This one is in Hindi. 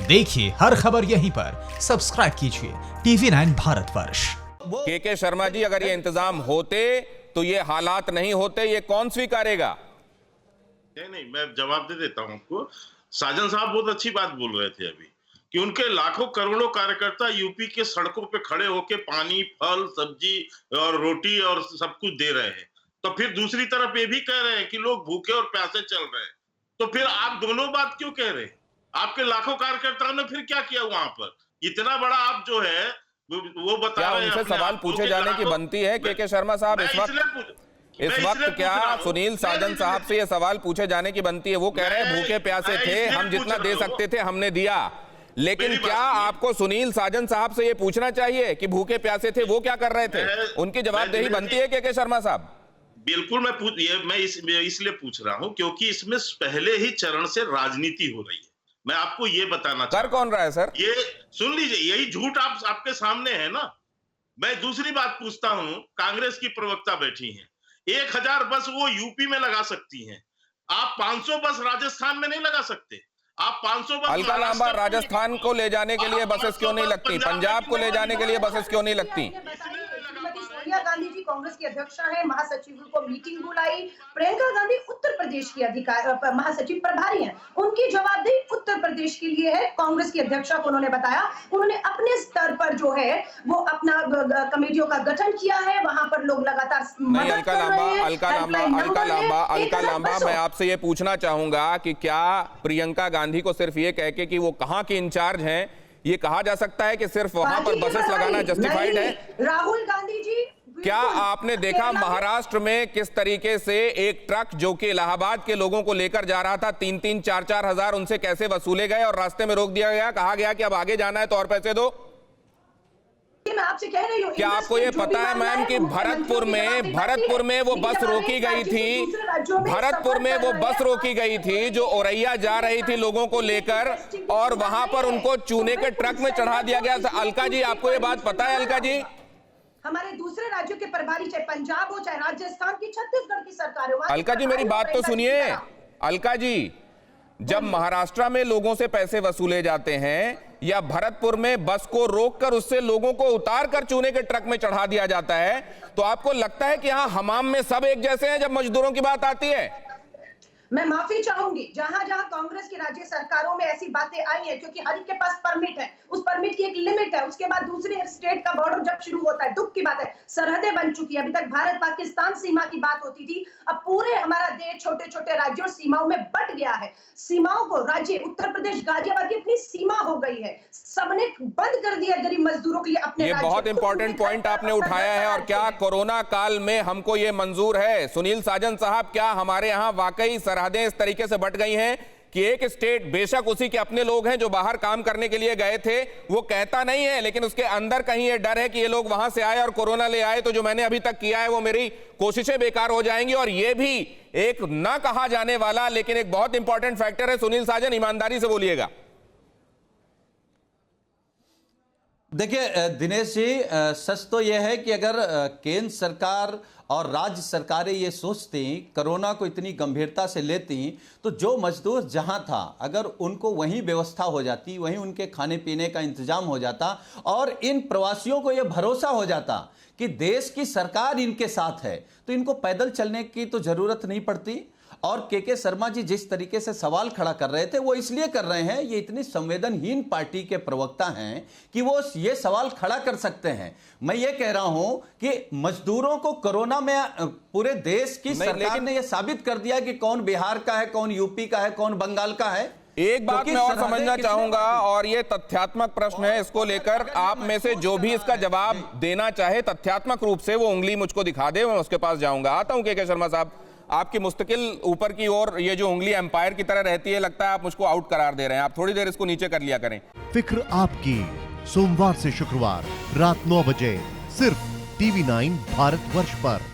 देखिए हर खबर यहीं पर, सब्सक्राइब कीजिए TV9 भारतवर्ष। के शर्मा जी, अगर ये इंतजाम होते तो ये हालात नहीं होते, ये कौन स्वीकारेगा? नहीं, मैं जवाब दे देता हूं आपको। साजन साहब बहुत अच्छी बात बोल रहे थे अभी कि उनके लाखों करोड़ों कार्यकर्ता यूपी के सड़कों पे खड़े होके पानी, फल, सब्जी और रोटी और सब कुछ दे रहे हैं। तो फिर दूसरी तरफ ये भी कह रहे हैं कि लोग भूखे और प्यासे चल रहे हैं। तो फिर आप दोनों बात क्यों कह रहे हैं? आपके लाखों कार्यकर्ताओं ने फिर क्या किया वहां पर? इतना बड़ा आप जो है वो बता रहे हैं। उनसे सवाल पूछे जाने की बनती है के शर्मा साहब इस वक्त क्या सुनील साजन साहब से ये सवाल पूछे जाने की बनती है? वो कह रहे हैं भूखे प्यासे थे, हम जितना दे सकते थे हमने दिया, लेकिन क्या आपको सुनील साजन साहब से ये पूछना चाहिए कि भूखे प्यासे थे वो क्या कर रहे थे? उनकी जवाबदेही बनती है के शर्मा साहब? बिल्कुल, मैं इसलिए पूछ रहा हूं क्योंकि इसमें पहले ही चरण से राजनीति हो रही है। मैं आपको ये बताना कर कौन रहा है सर? ये सुन लीजिए, यही झूठ आपके सामने है ना। मैं दूसरी बात पूछता हूं, कांग्रेस की प्रवक्ता बैठी हैं, 1000 बस वो यूपी में लगा सकती हैं, आप 500 बस राजस्थान में नहीं लगा सकते। आप 500 बस अलका लांबा, राजस्थान को ले जाने के लिए बसेस क्यों नहीं लगती? पंजाब को ले जाने के लिए बसेस क्यों नहीं लगती? सोनिया गांधी जी कांग्रेस की अध्यक्षा है, महासचिव को मीटिंग बुलाई। प्रियंका गांधी उत्तर प्रदेश की महासचिव प्रभारी हैं, उनकी जवाबदेही उत्तर प्रदेश के लिए है। कांग्रेस की अध्यक्षा को उन्होंने बताया, उन्होंने अपने स्तर पर जो है वो अपना कमेटियों का गठन किया है, वहां पर लोग लगातार अलका लांबा, मैं आपसे ये पूछना चाहूंगा कि क्या प्रियंका गांधी को सिर्फ ये कह के कि वो कहां की इंचार्ज हैं, ये कहा जा सकता है कि सिर्फ वहां पर बसेस लगाना जस्टिफाइड है? राहुल गांधी जी, क्या आपने देखा महाराष्ट्र में किस तरीके से एक ट्रक जो कि इलाहाबाद के लोगों को लेकर जा रहा था, 3-3, 4-4 हजार उनसे कैसे वसूले गए और रास्ते में रोक दिया गया, कहा गया कि अब आगे जाना है तो और पैसे दो? मैं आपसे कह रही हूं, क्या आपको ये पता है मैम कि भरतपुर में वो बस रोकी गई थी, भरतपुर में वो बस रोकी गई थी जो औरैया जा रही थी लोगों को लेकर, और वहां पर उनको चूने के ट्रक में चढ़ा दिया गया था? अलका जी, आपको ये बात पता है? अलका जी, हमारे दूसरे राज्यों के प्रभारी, चाहे पंजाब हो चाहे राजस्थान की, छत्तीसगढ़ की सरकार हो। अलका जी मेरी बात तो सुनिए। अलका जी, जब महाराष्ट्र में लोगों से पैसे वसूले जाते हैं या भरतपुर में बस को रोककर उससे लोगों को उतार कर चूने के ट्रक में चढ़ा दिया जाता है, तो आपको लगता है कि यहां हमाम में सब एक जैसे हैं जब मजदूरों की बात आती है? मैं माफी चाहूंगी, जहां जहां कांग्रेस की राज्य सरकारों में ऐसी बातें आई हैं, क्योंकि हर एक के पास परमिट है, उस परमिट की एक लिमिट है, उसके बाद दूसरी स्टेट का बॉर्डर जब शुरू होता है, दुख की बात है, सरहदें बन चुकी है। अभी तक भारत पाकिस्तान सीमा की बात होती थी, अब पूरे हमारा देश छोटे छोटे राज्यों और सीमाओं में बंट गया है। सीमाओं को राज्य उत्तर प्रदेश, गाजियाबाद की अपनी सीमा हो गई है, सबने बंद कर दिया गरीब मजदूरों के लिए अपने। ये बहुत इंपॉर्टेंट पॉइंट आपने उठाया है। और क्या कोरोना काल में हमको ये मंजूर है? सुनील साजन साहब, क्या हमारे यहाँ वाकई सरहदें इस तरीके से बट गई हैं कि एक स्टेट, बेशक उसी के अपने लोग हैं जो बाहर काम करने के लिए गए थे, वो कहता नहीं है, लेकिन उसके अंदर कहीं ये डर है कि ये लोग वहां से आए और कोरोना ले आए तो जो मैंने अभी तक किया है वो मेरी कोशिशें बेकार हो जाएंगी? और ये भी एक ना कहा जाने वाला लेकिन एक बहुत इंपॉर्टेंट फैक्टर है। सुनील साजन, ईमानदारी से बोलिएगा। देखिए दिनेश जी, सच तो यह है कि अगर केंद्र सरकार और राज्य सरकारें ये सोचती, कोरोना को इतनी गंभीरता से लेती, तो जो मजदूर जहां था अगर उनको वहीं व्यवस्था हो जाती, वहीं उनके खाने पीने का इंतजाम हो जाता और इन प्रवासियों को यह भरोसा हो जाता कि देश की सरकार इनके साथ है, तो इनको पैदल चलने की तो जरूरत नहीं पड़ती। और के शर्मा जी जिस तरीके से सवाल खड़ा कर रहे थे वो इसलिए कर रहे हैं, ये इतनी संवेदनहीन पार्टी के प्रवक्ता हैं कि वो ये सवाल खड़ा कर सकते हैं। मैं ये कह रहा हूं कि मजदूरों को कोरोना में पूरे देश की सरकार ने ये साबित कर दिया कि कौन बिहार का है, कौन यूपी का है, कौन बंगाल का है। एक बात मैं और समझना चाहूंगा, और ये तथ्यात्मक प्रश्न है, इसको लेकर आप में से जो भी इसका जवाब देना चाहे तथ्यात्मक रूप से वो उंगली मुझको दिखा दे, मैं उसके पास जाऊंगा। आता हूं के शर्मा साहब, आपकी मुस्तकिल ऊपर की ओर ये जो उंगली एम्पायर की तरह रहती है, लगता है आप मुझको आउट करार दे रहे हैं। आप थोड़ी देर इसको नीचे कर लिया करें। फिक्र आपकी, सोमवार से शुक्रवार रात 9 बजे सिर्फ TV9 भारतवर्ष पर।